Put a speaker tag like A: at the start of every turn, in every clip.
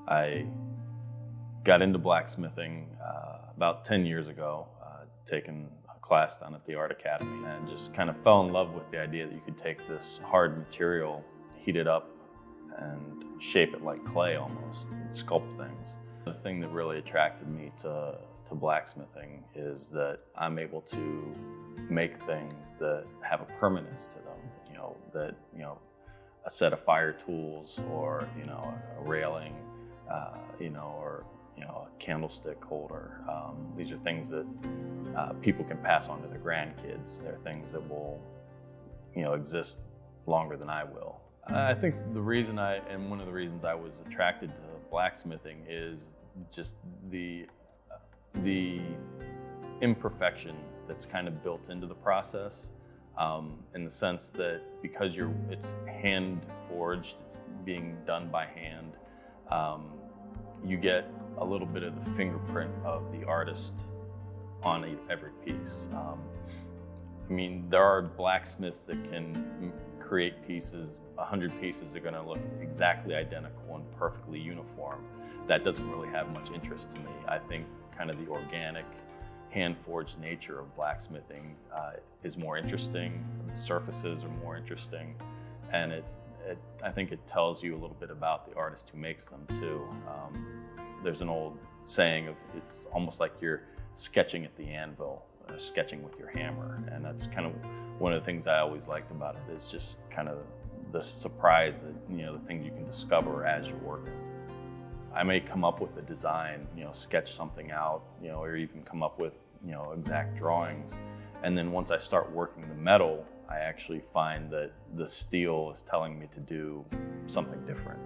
A: I got into blacksmithing about 10 years ago, taking a class down at the Art Academy, and just kind of fell in love with the idea that you could take this hard material, heat it up, and shape it like clay almost, and sculpt things. The thing that really attracted me to blacksmithing is that I'm able to make things that have a permanence to them. A set of fire tools, or a railing, or a candlestick holder. These are things that people can pass on to their grandkids. They're things that will, exist longer than I will. I think one of the reasons I was attracted to blacksmithing is just the imperfection that's kind of built into the process, in the sense that because it's hand forged, it's being done by hand, you get a little bit of the fingerprint of the artist on every piece. There are blacksmiths that can create pieces, 100 pieces are going to look exactly identical and perfectly uniform. That doesn't really have much interest to me. I think kind of the organic, hand-forged nature of blacksmithing is more interesting. The surfaces are more interesting, and I think it tells you a little bit about the artist who makes them too. There's an old saying of, it's almost like you're sketching at the anvil, sketching with your hammer, and that's kind of one of the things I always liked about it, is just kind of the surprise that, the things you can discover as you're working. I may come up with a design, sketch something out, or even come up with, exact drawings. And then once I start working the metal, I actually find that the steel is telling me to do something different.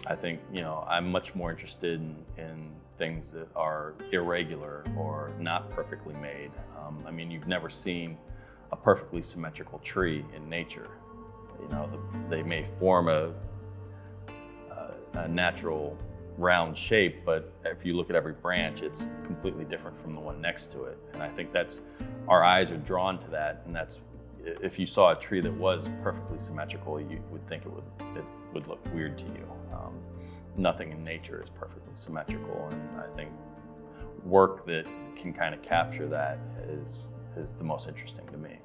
A: I think, I'm much more interested in things that are irregular or not perfectly made. You've never seen a perfectly symmetrical tree in nature. They may form a natural round shape, but if you look at every branch, it's completely different from the one next to it. And I think our eyes are drawn to that, and if you saw a tree that was perfectly symmetrical, you would think it would look weird to you. Nothing in nature is perfectly symmetrical, and I think work that can kind of capture that is the most interesting to me.